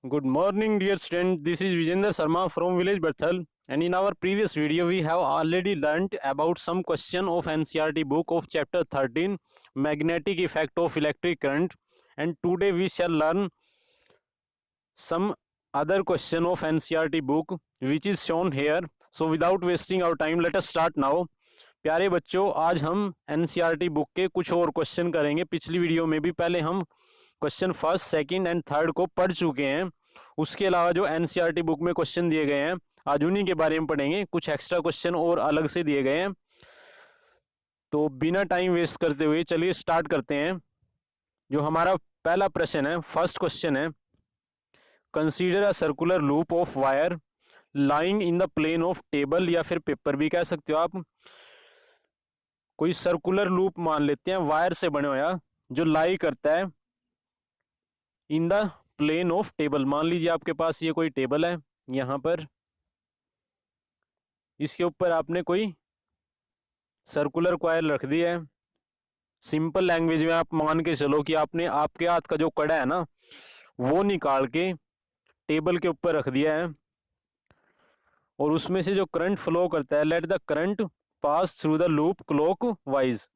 Good morning, dear student. This is Vijender Sharma from village Berthal. And in our previous video, we have already learnt about some question of NCERT book of chapter 13, magnetic effect of electric current. And today we shall learn some other question of NCERT book which is shown here. So without wasting our time, let us start now. प्यारे बच्चों, आज हम NCERT book के कुछ और question करेंगे। पिछली video में भी पहले हम question first, second and third को पढ़ चुके हैं। उसके अलावा जो एनसीईआरटी बुक में क्वेश्चन दिए गए हैं, आज उन्हीं के बारे में पढ़ेंगे। कुछ एक्स्ट्रा क्वेश्चन और अलग से दिए गए हैं। तो बिना टाइम वेस्ट करते हुए चलिए स्टार्ट करते हैं। जो हमारा पहला प्रश्न है, फर्स्ट क्वेश्चन है, consider a circular loop of wire lying in the plane of table, या फिर पेपर भी कह सकते हो आप। कोई सर्कुलर लूप मान लेते हैं वायर से बने हुआ जो लाई करता है in the plane of table. मान लीजिए आपके पास ये कोई टेबल है, यहां पर इसके ऊपर आपने कोई सर्कुलर कॉइल रख दी है। सिंपल लैंग्वेज में आप मान के चलो कि आपने आपके हाथ का जो कड़ा है ना, वो निकाल के टेबल के ऊपर रख दिया है, और उसमें से जो करंट फ्लो करता है, let the current pass through the loop clock wise.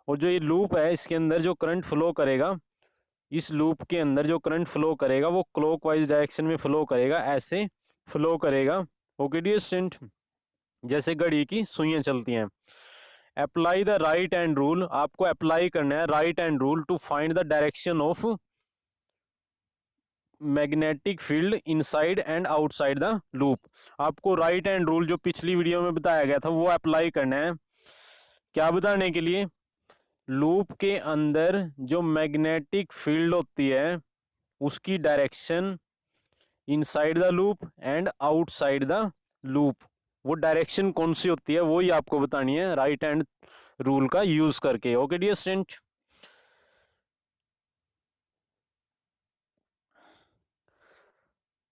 और जो ये लूप है, इसके अंदर जो करंट फ्लो करेगा, इस लूप के अंदर जो करंट फ्लो करेगा वो क्लॉक वाइज डायरेक्शन में फ्लो करेगा, ऐसे फ्लो करेगा। ओके डियर स्टूडेंट, जैसे घड़ी की सुइयां चलती हैं। Apply the right hand rule, आपको अप्लाई करना है right hand rule to find the direction of magnetic field inside and outside the loop. आपको राइट हैंड रूल जो पिछली वीडियो में बताया गया था वो अप्लाई करना है। क्या बताने के लिए? लूप के अंदर जो मैग्नेटिक फील्ड होती है उसकी direction inside the loop and outside the loop, वो डायरेक्शन कौन सी होती है वो ही आपको बतानी है राइट हैंड रूल का यूज करके। ओके डियर स्टूडेंट,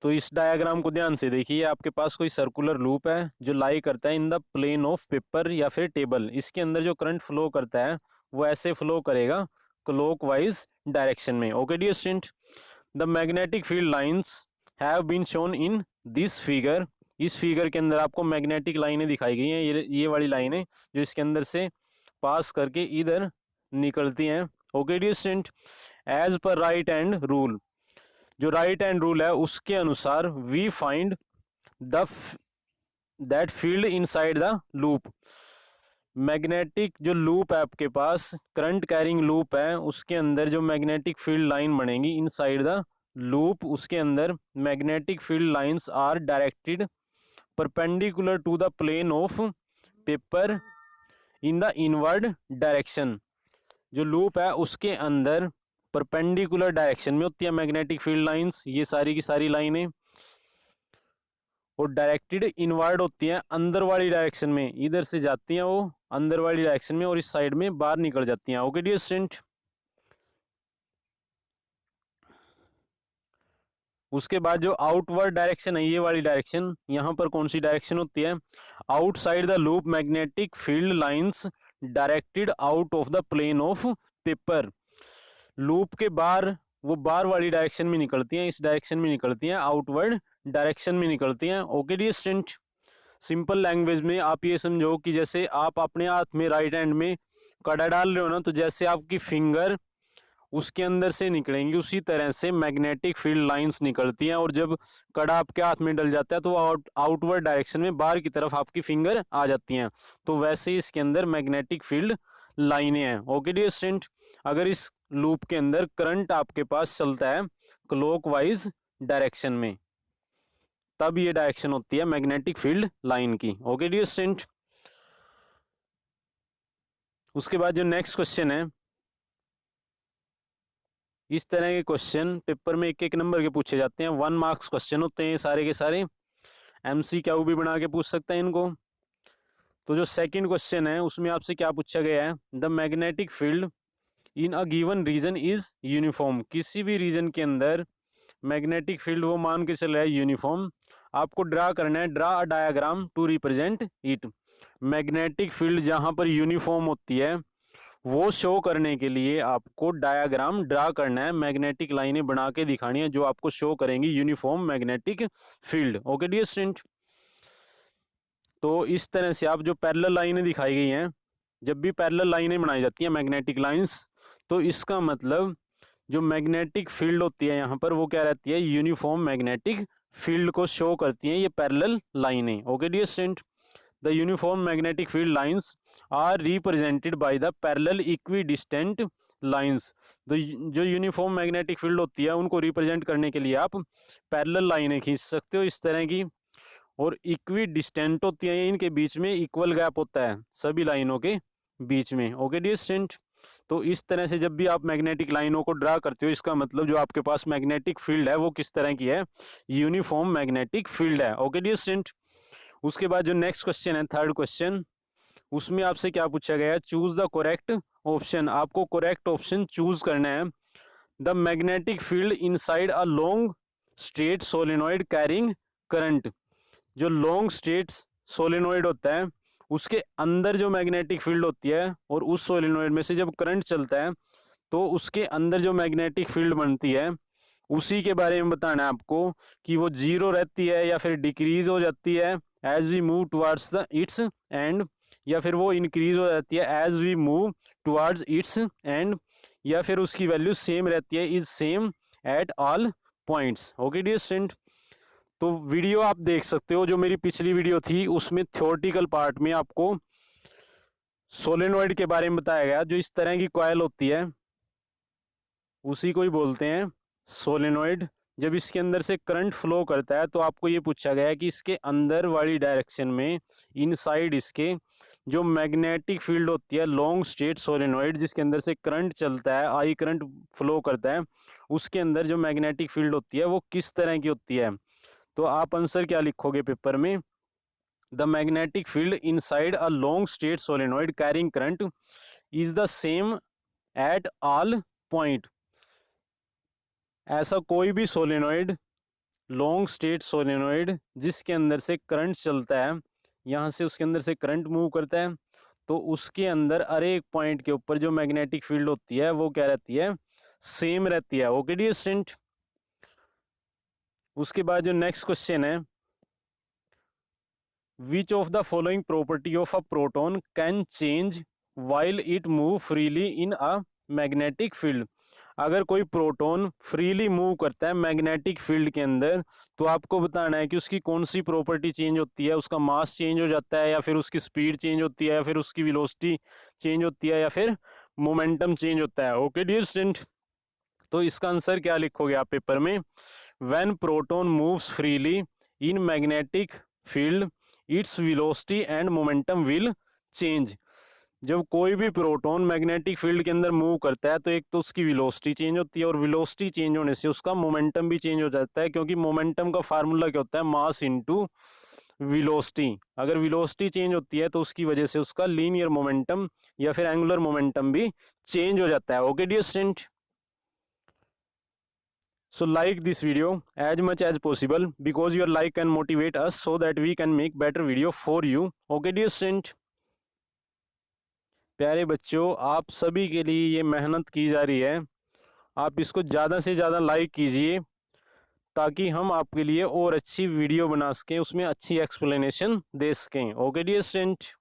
तो इस डायग्राम को ध्यान से देखिए। आपके पास कोई सर्कुलर लूप है जो लाई करता है in the plane of paper या फिर टेबल। इसके अंदर जो करंट फ्लो करता है वो ऐसे फ्लो करेगा क्लॉकवाइज डायरेक्शन में। Okay dear student, the magnetic field lines have been shown in this figure. इस फिगर के अंदर आपको मैग्नेटिक लाइनें दिखाई गई हैं, ये वाली लाइनें जो इसके अंदर से पास करके इधर निकलती हैं। Okay dear student, as per right hand rule, जो राइट हैंड रूल है उसके अनुसार we find the that field inside the loop. Magnetic जो लूप है आपके पास, करंट कैरिंग लूप है, उसके अंदर जो मैग्नेटिक फील्ड लाइन बनेगी इनसाइड द लूप, उसके अंदर magnetic field lines are directed perpendicular to the plane of paper in the inward direction. जो लूप है उसके अंदर परपेंडिकुलर डायरेक्शन में होती है मैग्नेटिक फील्ड लाइंस, ये सारी की सारी लाइनें, और डायरेक्टेड इनवर्ड होती हैं, अंदर वाली डायरेक्शन में, इधर से जाती हैं वो अंदर वाली डायरेक्शन में और इस साइड में बाहर निकल जाती हैं। ओके डियर स्टूडेंट, उसके बाद जो आउटवर्ड डायरेक्शन है, ये वाली डायरेक्शन, यहां पर कौन सी डायरेक्शन होती है? Outside the loop magnetic field lines directed out of the plane of paper. Loop के बाहर, वो बाहर वाली डायरेक्शन में निकलती हैं, इस डायरेक्शन में निकलती हैं, आउटवर्ड डायरेक्शन में निकलती हैं। Okay dear student, simple language में आप ये समझो कि जैसे आप अपने हाथ में राइट हैंड में कड़ा डाल रहे हो ना, तो जैसे आपकी फिंगर उसके अंदर से निकलेंगी, उसी तरह से मैग्नेटिक फील्ड लाइंस निकलती हैं, और जब कड़ा आपके हाथ में डल जाता है तो आउटवर्ड डायरेक्शन में बाहर की तरफ आपकी फिंगर आ जाती हैं। तो वैसे ही इसके अंदर मैग्नेटिक फील्ड लाइनें हैं। ओके डियर स्टूडेंट, अगर इस लूप के अंदर करंट आपके पास चलता है क्लॉकवाइज डायरेक्शन में, तब ये डायरेक्शन होती है मैग्नेटिक फील्ड लाइन की। ओके डियर स्टूडेंट, उसके बाद जो नेक्स्ट क्वेश्चन है, इस तरह के क्वेश्चन पेपर में एक एक नंबर के पूछे जाते हैं, 1 मार्क्स क्वेश्चन होते हैं सारे के सारे, MCQ भी बना के पूछ सकते हैं इनको। तो जो सेकंड क्वेश्चन है उसमें आपसे क्या पूछा गया है? The magnetic field in a given region is uniform. किसी भी रीजन के अंदर मैग्नेटिक फील्ड वो मान के चल रहा है यूनिफॉर्म। आपको ड्रा करना है, draw a diagram to represent it. Magnetic field जहां पर यूनिफॉर्म होती है वो शो करने के लिए आपको डायग्राम ड्रा करना है, मैग्नेटिक लाइनें बना के दिखानी है जो आपको शो करेंगी uniform magnetic field. Okay dear student, तो इस तरह से आप जो पैरेलल लाइनें दिखाई गई हैं, जब भी पैरेलल लाइनें बनाई जाती हैं मैग्नेटिक लाइंस, तो इसका मतलब जो मैग्नेटिक फील्ड होती है यहाँ पर वो क्या रहती है, यूनिफॉर्म मैग्नेटिक फील्ड को शो करती हैं ये पैरेलल लाइनें। Okay dear student, the uniform magnetic field lines are represented by the parallel equidistant lines. तो जो यूनिफॉर्म मैग्नेटिक फील्ड होती है उनको रिप्रेजेंट करने के लिए आप पैरेलल लाइनें खींच सकते हो इस तरह की, और इक्वी डिस्टेंट होती है, इनके बीच में इक्वल गैप होता है सभी लाइनों के बीच में। ओके डियर स्टूडेंट, तो इस तरह से जब भी आप मैग्नेटिक लाइनों को ड्रा करते हो इसका मतलब जो आपके पास मैग्नेटिक फील्ड है वो किस तरह की है, यूनिफॉर्म मैग्नेटिक फील्ड है। ओके डियर स्टूडेंट, उसके बाद जो नेक्स्ट क्वेश्चन है, थर्ड क्वेश्चन, उसमें आपसे क्या पूछा गया है, चूज द करेक्ट ऑप्शन। आपको करेक्ट ऑप्शन चूज करना है। The magnetic field inside a long straight solenoid carrying current. जो लॉन्ग स्ट्रेट सोलेनॉइड होता है उसके अंदर जो मैग्नेटिक फील्ड होती है, और उस सोलेनॉइड में से जब करंट चलता है तो उसके अंदर जो मैग्नेटिक फील्ड बनती है उसी के बारे में बताना है आपको, कि वो जीरो रहती है या फिर डिक्रीज हो जाती है as we move towards the its end, या फिर वो इंक्रीज हो जाती है as we move towards its end, या फिर उसकी वैल्यू सेम रहती है, is same at all points. Okay dear student, तो वीडियो आप देख सकते हो, जो मेरी पिछली वीडियो थी उसमें थ्योरेटिकल पार्ट में आपको सोलेनॉइड के बारे में बताया गया। जो इस तरह की कॉइल होती है उसी को ही बोलते हैं सोलेनॉइड। जब इसके अंदर से करंट फ्लो करता है तो आपको ये पूछा गया है कि इसके अंदर वाली डायरेक्शन में, इनसाइड इसके, जो मैग्नेटिक फील्ड होती है लॉन्ग स्ट्रेट सोलेनॉइड जिसके अंदर से करंट चलता है, आई करंट फ्लो करता है, उसके अंदर जो मैग्नेटिक फील्ड होती है वो किस तरह की होती है। तो आप आंसर क्या लिखोगे पेपर में, the magnetic field inside a long straight solenoid carrying current is the same at all point. ऐसा कोई भी सोलेनॉइड, लॉन्ग स्ट्रेट सोलेनॉइड जिसके अंदर से करंट चलता है, यहाँ से उसके अंदर से करंट मूव करता है, तो उसके अंदर हर एक पॉइंट के ऊपर जो मैग्नेटिक फील्ड होती है वो क्या रहती है, सेम रहती है। ओके डियर स्टूडेंट, उसके बाद जो नेक्स्ट क्वेश्चन है, which of the following property of a proton can change while it move freely in a magnetic field. अगर कोई प्रोटॉन फ्रीली मूव करता है मैग्नेटिक फील्ड के अंदर तो आपको बताना है कि उसकी कौन सी प्रॉपर्टी चेंज होती है, उसका मास चेंज हो जाता है, या फिर उसकी स्पीड चेंज होती है, या फिर उसकी वेलोसिटी चेंज होती है, या फिर मोमेंटम चेंज होता है। ओके डियर स्टूडेंट, तो इसका आंसर क्या लिखोगे आप पेपर में, when proton moves freely in magnetic field its velocity and momentum will change. जब कोई भी प्रोटॉन मैग्नेटिक फील्ड के अंदर मूव करता है तो एक तो उसकी वेलोसिटी चेंज होती है, और वेलोसिटी चेंज होने से उसका मोमेंटम भी चेंज हो जाता है, क्योंकि मोमेंटम का फार्मूला क्या होता है, मास इनटू वेलोसिटी। अगर वेलोसिटी चेंज होती है तो उसकी वजह से उसका लीनियर मोमेंटम या फिर एंगुलर मोमेंटम भी चेंज हो जाता है। Okay dear student, so like this video as much as possible because your like can motivate us so that we can make better video for you. Okay dear student, प्यारे बच्चों, आप सभी के लिए ये मेहनत की जा रही है, आप इसको ज़्यादा से ज़्यादा लाइक कीजिए ताकि हम आपके लिए और अच्छी वीडियो बना सकें, उसमें अच्छी एक्सप्लेनेशन दे सकें। Okay dear student.